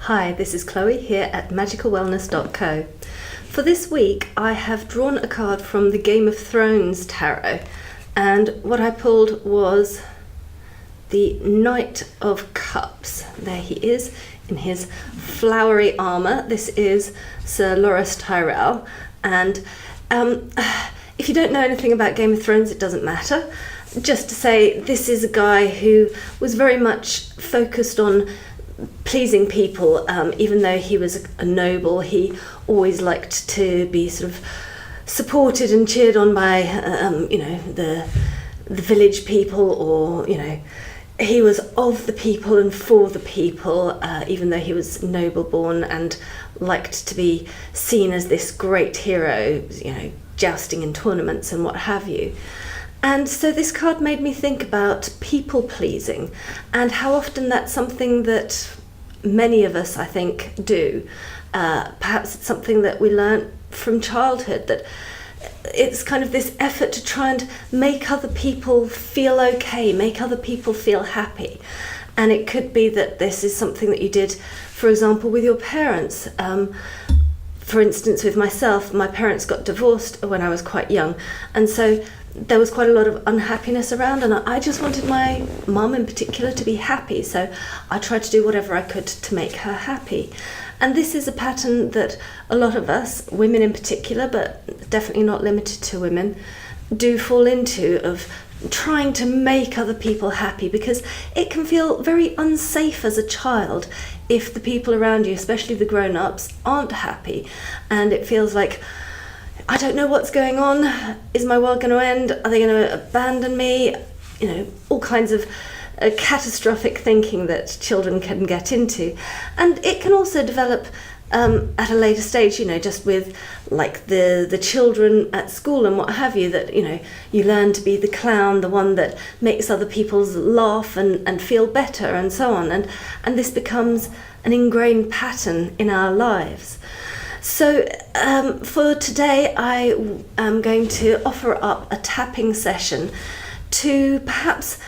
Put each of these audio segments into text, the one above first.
Hi, this is Chloe here at magicalwellness.co. For this week, I have drawn a card from the Game of Thrones tarot, and what I pulled was the Knight of Cups. There he is in his flowery armour. This is Sir Loras Tyrell, and if you don't know anything about Game of Thrones, it doesn't matter. Just to say, this is a guy who was very much focused on pleasing people. Even though he was a noble, he always liked to be sort of supported and cheered on by the village people, or he was of the people and for the people, even though he was noble born and liked to be seen as this great hero, jousting in tournaments and what have you. And so this card made me think about people pleasing and how often that's something that many of us, I think, do. Perhaps it's something that we learnt from childhood, that it's kind of this effort to try and make other people feel okay, make other people feel happy. And it could be that this is something that you did, for example, with your parents. For instance, with myself, my parents got divorced when I was quite young, and so there was quite a lot of unhappiness around, and I just wanted my mum in particular to be happy, so I tried to do whatever I could to make her happy. And this is a pattern that a lot of us, women in particular, but definitely not limited to women, do fall into, of trying to make other people happy, because it can feel very unsafe as a child if the people around you, especially the grown-ups, aren't happy, and it feels like, I don't know what's going on. Is my world going to end? Are they going to abandon me? All kinds of catastrophic thinking that children can get into. And it can also develop at a later stage, just with like the children at school and what have you, that, you learn to be the clown, the one that makes other people laugh and feel better and so on. And this becomes an ingrained pattern in our lives. So for today, I am going to offer up a tapping session to perhaps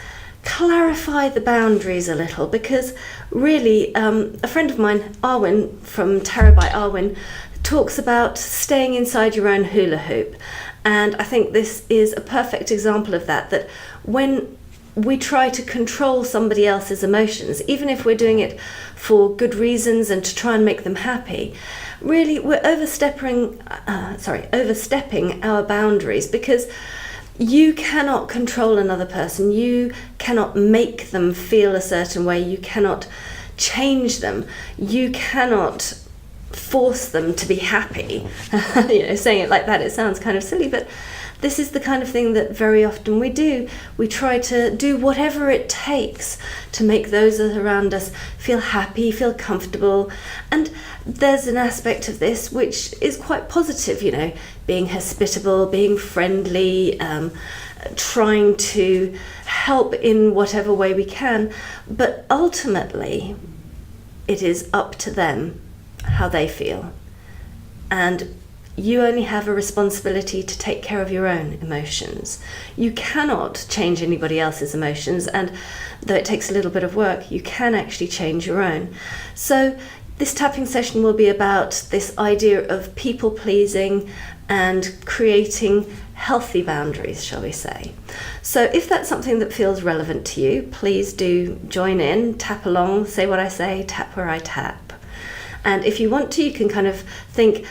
clarify the boundaries a little, because really a friend of mine, Arwin from Tarot by Arwin, talks about staying inside your own hula hoop, and I think this is a perfect example of that when we try to control somebody else's emotions, even if we're doing it for good reasons and to try and make them happy, really we're overstepping our boundaries, because you cannot control another person. You cannot make them feel a certain way. You cannot change them. You cannot force them to be happy. Saying it like that, it sounds kind of silly, but this is the kind of thing that very often we do. We try to do whatever it takes to make those around us feel happy, feel comfortable. And there's an aspect of this which is quite positive, being hospitable, being friendly, trying to help in whatever way we can. But ultimately, it is up to them how they feel. And you only have a responsibility to take care of your own emotions. You cannot change anybody else's emotions, and though it takes a little bit of work, you can actually change your own. So this tapping session will be about this idea of people pleasing and creating healthy boundaries, shall we say. So if that's something that feels relevant to you, please do join in, tap along, say what I say, tap where I tap. And if you want to, you can kind of think,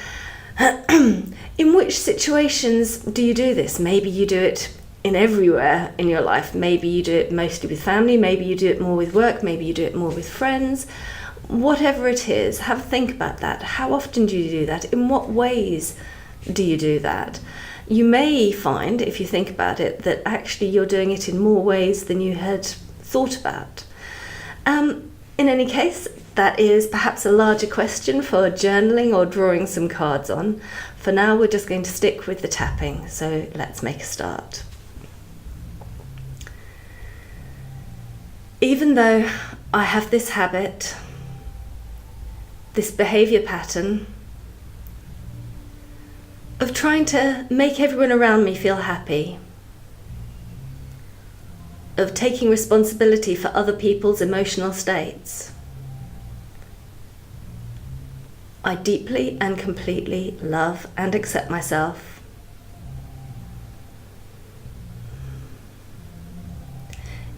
in which situations do you do this? Maybe you do it in everywhere in your life. Maybe you do it mostly with family. Maybe you do it more with work. Maybe you do it more with friends. Whatever it is, have a think about that. How often do you do that? In what ways do you do that? You may find, if you think about it, that actually you're doing it in more ways than you had thought about. In any case, that is perhaps a larger question for journaling or drawing some cards on. For now, we're just going to stick with the tapping, so let's make a start. Even though I have this habit, this behavior pattern of trying to make everyone around me feel happy, of taking responsibility for other people's emotional states, I deeply and completely love and accept myself.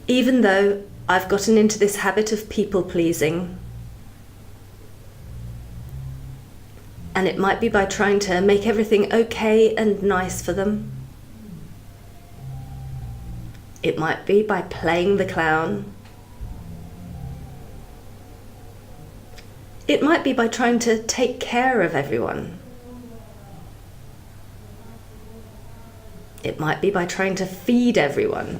Even though I've gotten into this habit of people-pleasing, and it might be by trying to make everything okay and nice for them. It might be by playing the clown. It might be by trying to take care of everyone. It might be by trying to feed everyone.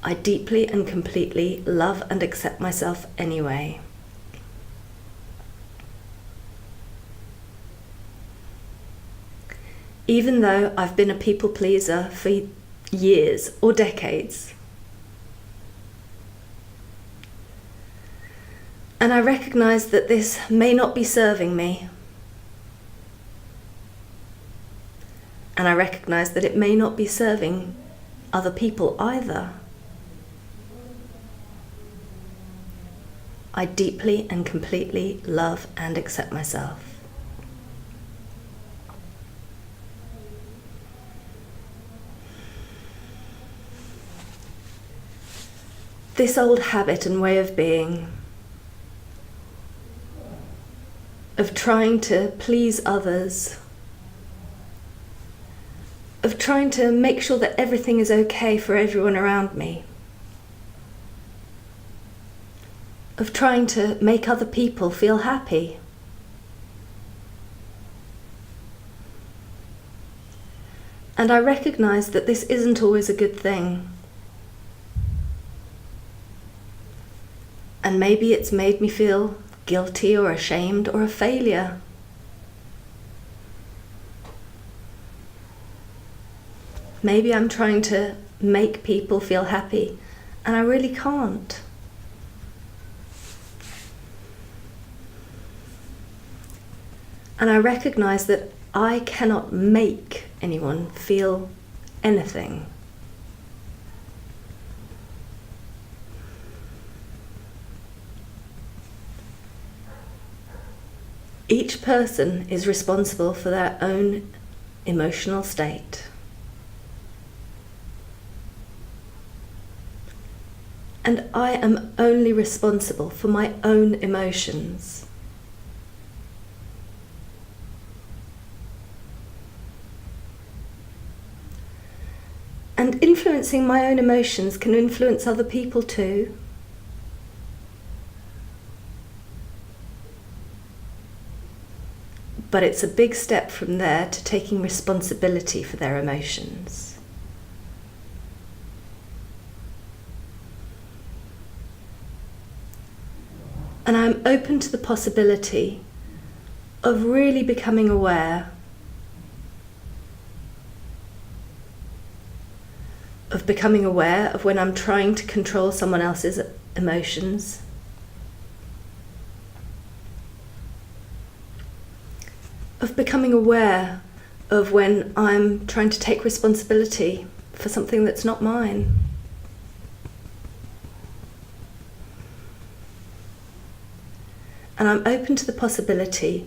I deeply and completely love and accept myself anyway. Even though I've been a people pleaser for years or decades. And I recognize that this may not be serving me. And I recognize that it may not be serving other people either. I deeply and completely love and accept myself. This old habit and way of being, of trying to please others, of trying to make sure that everything is okay for everyone around me, of trying to make other people feel happy. And I recognize that this isn't always a good thing. And maybe it's made me feel guilty or ashamed or a failure. Maybe I'm trying to make people feel happy, and I really can't. And I recognize that I cannot make anyone feel anything. Each person is responsible for their own emotional state. And I am only responsible for my own emotions. And influencing my own emotions can influence other people too. But it's a big step from there to taking responsibility for their emotions. And I'm open to the possibility of really becoming aware of when I'm trying to control someone else's emotions. Of becoming aware of when I'm trying to take responsibility for something that's not mine. And I'm open to the possibility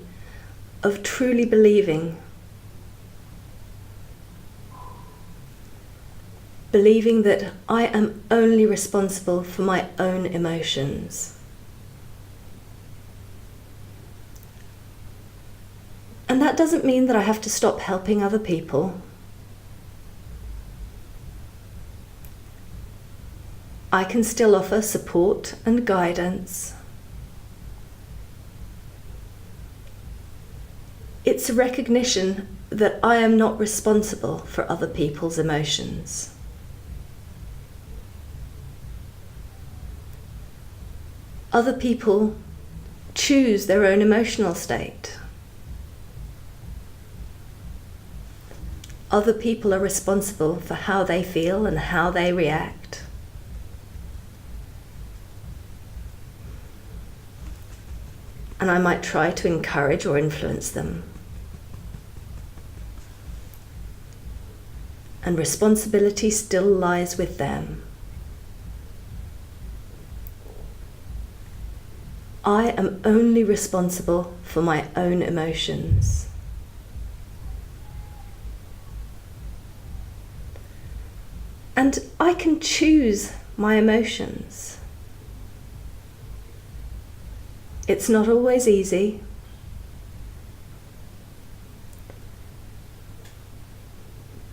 of truly believing that I am only responsible for my own emotions. And that doesn't mean that I have to stop helping other people. I can still offer support and guidance. It's a recognition that I am not responsible for other people's emotions. Other people choose their own emotional state. Other people are responsible for how they feel and how they react. And I might try to encourage or influence them. And responsibility still lies with them. I am only responsible for my own emotions. And I can choose my emotions. It's not always easy.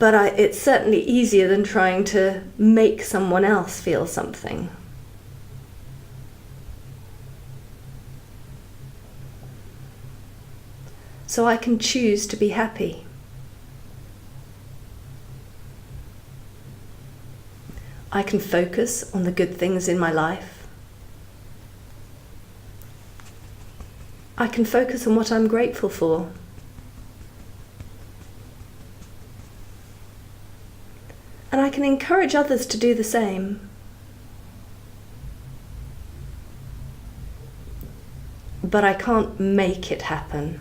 But it's certainly easier than trying to make someone else feel something. So I can choose to be happy. I can focus on the good things in my life. I can focus on what I'm grateful for. And I can encourage others to do the same. But I can't make it happen.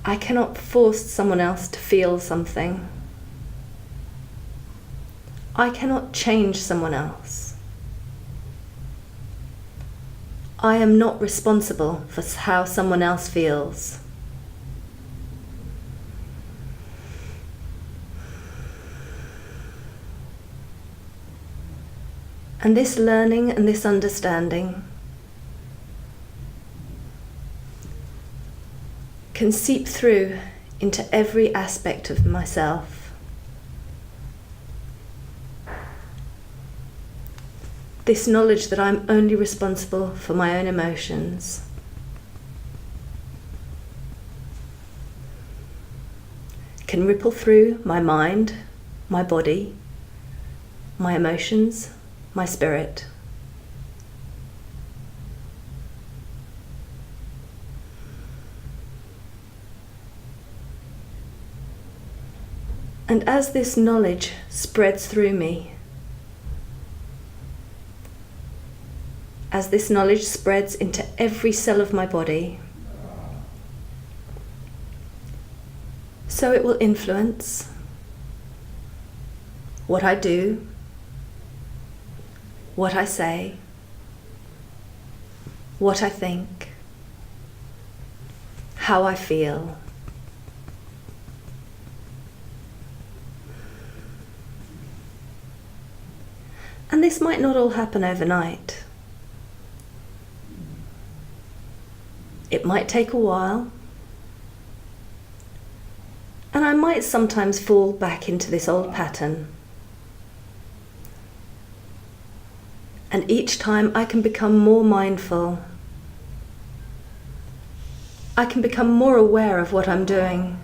I cannot force someone else to feel something. I cannot change someone else. I am not responsible for how someone else feels. And this learning and this understanding can seep through into every aspect of myself. This knowledge that I'm only responsible for my own emotions can ripple through my mind, my body, my emotions, my spirit. And as this knowledge spreads through me, as this knowledge spreads into every cell of my body, so it will influence what I do, what I say, what I think, how I feel. And this might not all happen overnight. It might take a while. And I might sometimes fall back into this old pattern. And each time I can become more mindful. I can become more aware of what I'm doing.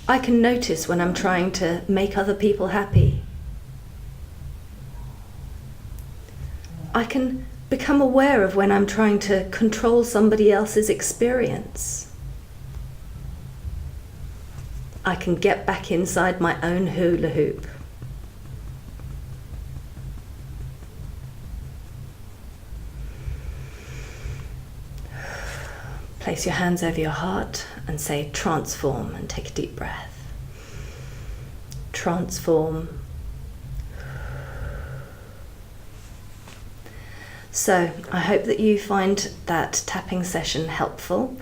I can notice when I'm trying to make other people happy. I can become aware of when I'm trying to control somebody else's experience. I can get back inside my own hula hoop. Place your hands over your heart and say transform, and take a deep breath. Transform. So I hope that you find that tapping session helpful,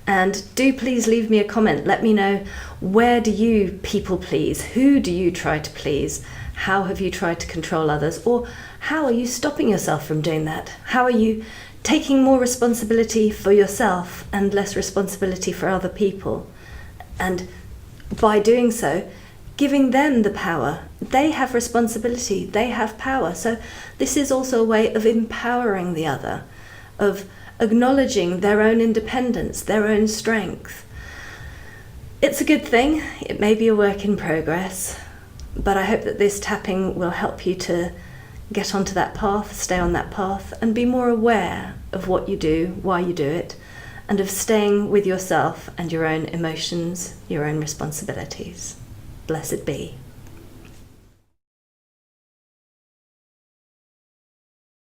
and do please leave me a comment. Let me know, where do you people please? Who do you try to please? How have you tried to control others? Or how are you stopping yourself from doing that? How are you taking more responsibility for yourself and less responsibility for other people? And by doing so, giving them the power. They have responsibility, they have power. So this is also a way of empowering the other, of acknowledging their own independence, their own strength. It's a good thing. It may be a work in progress, but I hope that this tapping will help you to get onto that path, stay on that path, and be more aware of what you do, why you do it, and of staying with yourself and your own emotions, your own responsibilities. Blessed be.